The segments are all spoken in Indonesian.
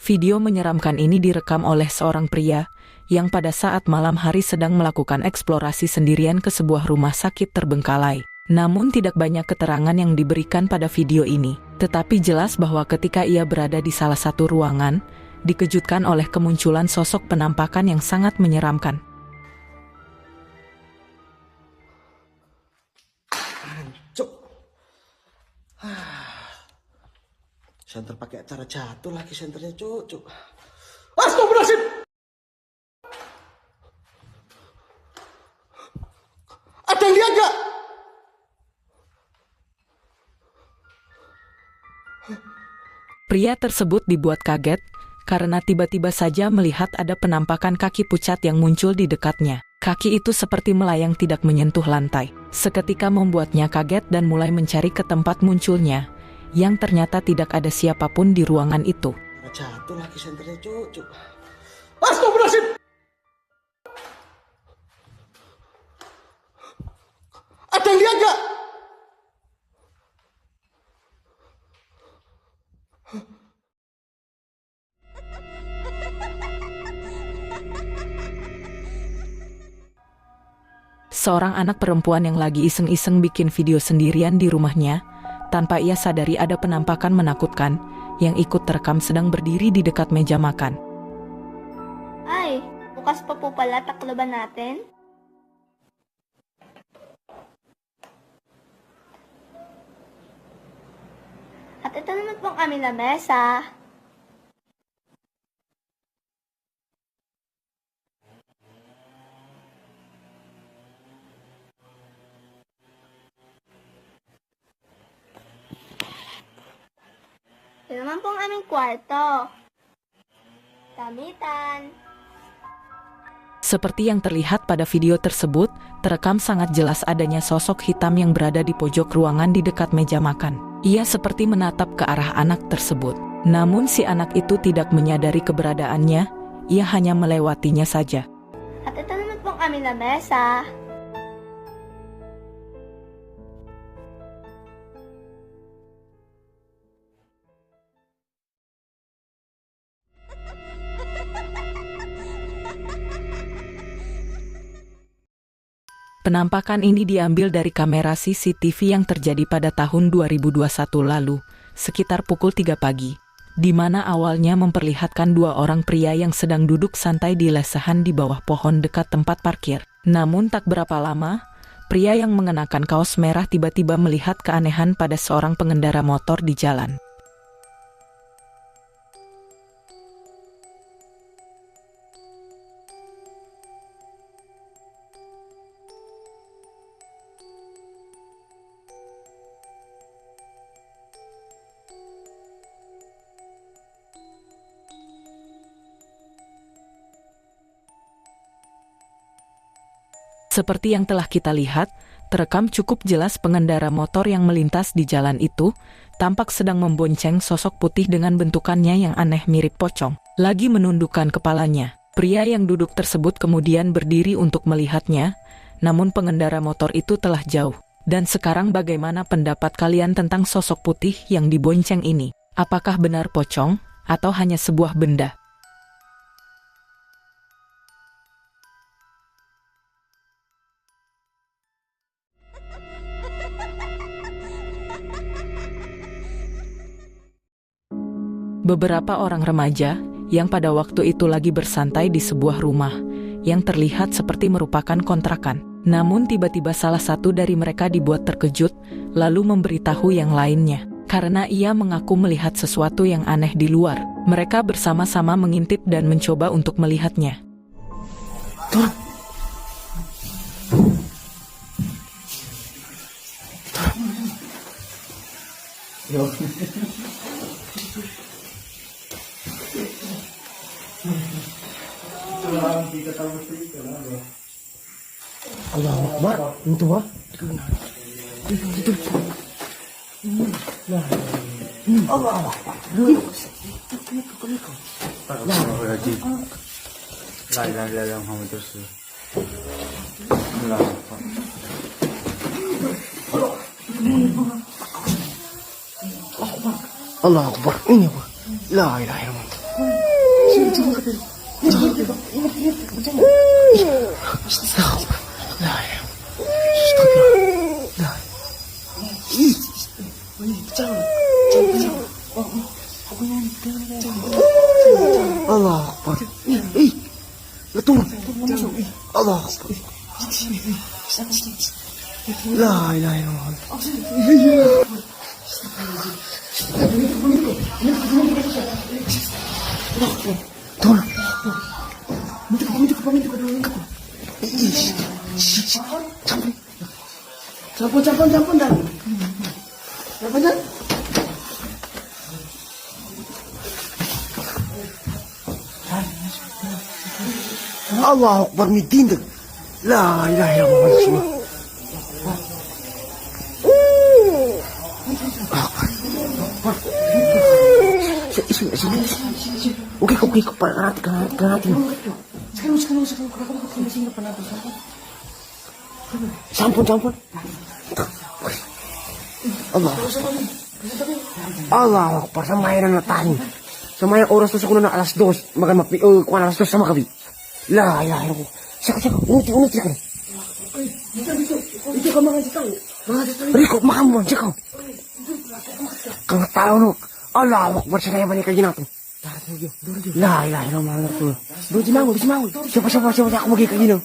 Video menyeramkan ini direkam oleh seorang pria yang pada saat malam hari sedang melakukan eksplorasi sendirian ke sebuah rumah sakit terbengkalai. Namun tidak banyak keterangan yang diberikan pada video ini, tetapi jelas bahwa ketika ia berada di salah satu ruangan, dikejutkan oleh kemunculan sosok penampakan yang sangat menyeramkan. Cuk. Senter pakai acara jatuh lagi senternya, cuk. Astagfirullahaladzim. Ada yang lihat gak? Pria tersebut dibuat kaget karena tiba-tiba saja melihat ada penampakan kaki pucat yang muncul di dekatnya. Kaki itu seperti melayang tidak menyentuh lantai. Seketika membuatnya kaget dan mulai mencari ke tempat munculnya, yang ternyata tidak ada siapapun di ruangan itu. Jatuh lagi senternya, cuk. Astagfirullahaladzim. Ada yang lihat gak? Seorang anak perempuan yang lagi iseng-iseng bikin video sendirian di rumahnya, tanpa ia sadari ada penampakan menakutkan yang ikut terekam sedang berdiri di dekat meja makan. Ay, bukas pa po pala takloban natin. At ito naman pong aming lamesa. Ito naman pong aming kwarto. Damitan. Seperti yang terlihat pada video tersebut, terekam sangat jelas adanya sosok hitam yang berada di pojok ruangan di dekat meja makan. Ia seperti menatap ke arah anak tersebut. Namun si anak itu tidak menyadari keberadaannya, ia hanya melewatinya saja. At ito naman pong aming lamesa. Penampakan ini diambil dari kamera CCTV yang terjadi pada tahun 2021 lalu, sekitar pukul 3 pagi, di mana awalnya memperlihatkan dua orang pria yang sedang duduk santai di lesehan di bawah pohon dekat tempat parkir. Namun tak berapa lama, pria yang mengenakan kaos merah tiba-tiba melihat keanehan pada seorang pengendara motor di jalan. Seperti yang telah kita lihat, terekam cukup jelas pengendara motor yang melintas di jalan itu, tampak sedang membonceng sosok putih dengan bentukannya yang aneh mirip pocong. Lagi menundukkan kepalanya. Pria yang duduk tersebut kemudian berdiri untuk melihatnya, namun pengendara motor itu telah jauh. Dan sekarang bagaimana pendapat kalian tentang sosok putih yang dibonceng ini? Apakah benar pocong, atau hanya sebuah benda? Beberapa orang remaja yang pada waktu itu lagi bersantai di sebuah rumah yang terlihat seperti merupakan kontrakan. Namun tiba-tiba salah satu dari mereka dibuat terkejut lalu memberitahu yang lainnya karena ia mengaku melihat sesuatu yang aneh di luar. Mereka bersama-sama mengintip dan mencoba untuk melihatnya. Allahu Akbar. Itu wah. Allah Akbar. La ilaha illallah Muhammadur Rasulullah. Allah Akbar. Ini apa? La ilaha illallah. Allah Akbar. Ih, betul. Allah Akbar. La ilaha illallah. Tolong. Campur dah. Apa dah? Allah Akbar midin tu. La ilaha illallah. Sini. Okey, keparat. Sekarang. Campur. Allah Akbar sama yang nak tahu. Sama yang oras tu sekolah nak alas dos, makan mapi kuan alas dos sama kami. La ilaha illallah. Cakap. Unut kan. Itu kamu ngasih tahu. Riko makan cakap. Kau tahu no. Allah Akbar saya balik lagi nak tu. La ilaha illallah. Doji mangu. Siapa aku pergi ke gini.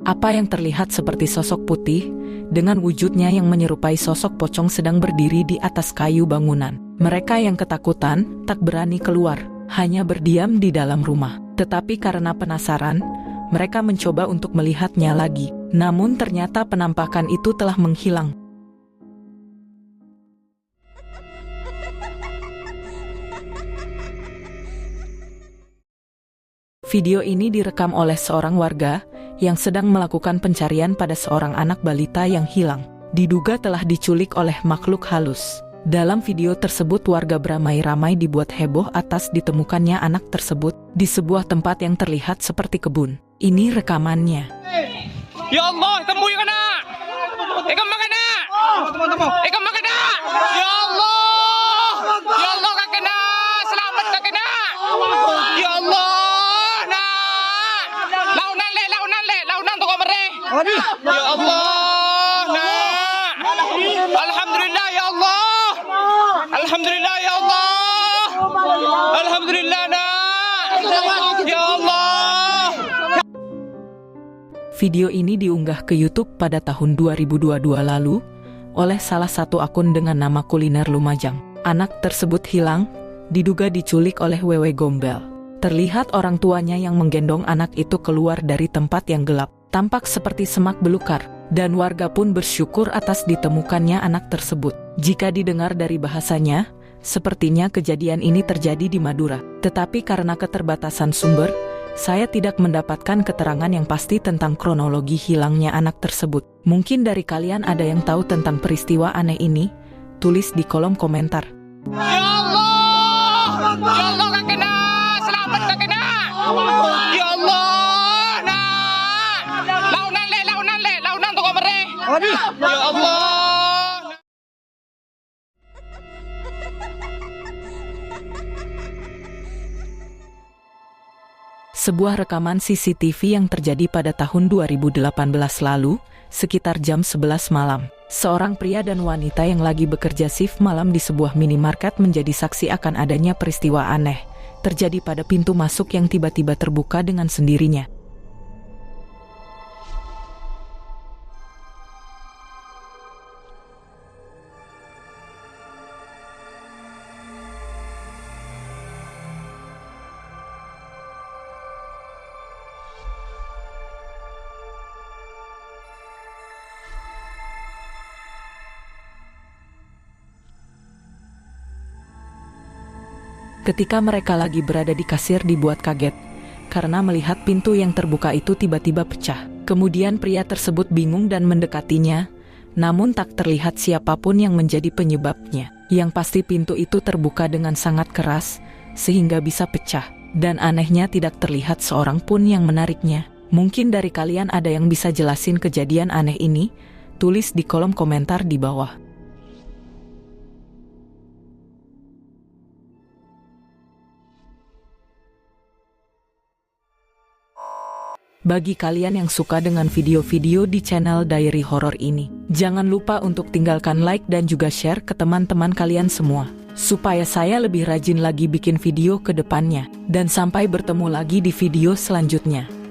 Apa yang terlihat seperti sosok putih, dengan wujudnya yang menyerupai sosok pocong sedang berdiri di atas kayu bangunan. Mereka yang ketakutan, tak berani keluar, hanya berdiam di dalam rumah. Tetapi karena penasaran, mereka mencoba untuk melihatnya lagi. Namun ternyata penampakan itu telah menghilang. Video ini direkam oleh seorang warga yang sedang melakukan pencarian pada seorang anak balita yang hilang. Diduga telah diculik oleh makhluk halus. Dalam video tersebut warga beramai-ramai dibuat heboh atas ditemukannya anak tersebut di sebuah tempat yang terlihat seperti kebun. Ini rekamannya. Ya Allah, temu yang kena. Ikam makan nak. Ikam makan nak. Ya Allah. Ya Allah kak kena. Selamat kak kena. Ya Allah. Launan tu kau mereh. Ya Allah. Nak. Alhamdulillah ya Allah. Alhamdulillah ya Allah. Alhamdulillah nak. Ya Allah. Video ini diunggah ke YouTube pada tahun 2022 lalu oleh salah satu akun dengan nama Kuliner Lumajang. Anak tersebut hilang, diduga diculik oleh Wewe Gombel. Terlihat orang tuanya yang menggendong anak itu keluar dari tempat yang gelap. Tampak seperti semak belukar, dan warga pun bersyukur atas ditemukannya anak tersebut. Jika didengar dari bahasanya, sepertinya kejadian ini terjadi di Madura. Tetapi karena keterbatasan sumber, saya tidak mendapatkan keterangan yang pasti tentang kronologi hilangnya anak tersebut. Mungkin dari kalian ada yang tahu tentang peristiwa aneh ini? Tulis di kolom komentar. Ya Allah. Ya Allah kak kena. Selamat kak kena. Ya Allah. Launan tu kau mereh. Ya Allah. Sebuah rekaman CCTV yang terjadi pada tahun 2018 lalu, sekitar jam 11 malam. Seorang pria dan wanita yang lagi bekerja shift malam di sebuah minimarket menjadi saksi akan adanya peristiwa aneh terjadi pada pintu masuk yang tiba-tiba terbuka dengan sendirinya. Ketika mereka lagi berada di kasir dibuat kaget, karena melihat pintu yang terbuka itu tiba-tiba pecah. Kemudian pria tersebut bingung dan mendekatinya, namun tak terlihat siapapun yang menjadi penyebabnya. Yang pasti pintu itu terbuka dengan sangat keras, sehingga bisa pecah. Dan anehnya tidak terlihat seorang pun yang menariknya. Mungkin dari kalian ada yang bisa jelasin kejadian aneh ini? Tulis di kolom komentar di bawah. Bagi kalian yang suka dengan video-video di channel Diary Horor ini, jangan lupa untuk tinggalkan like dan juga share ke teman-teman kalian semua, supaya saya lebih rajin lagi bikin video ke depannya. Dan sampai bertemu lagi di video selanjutnya.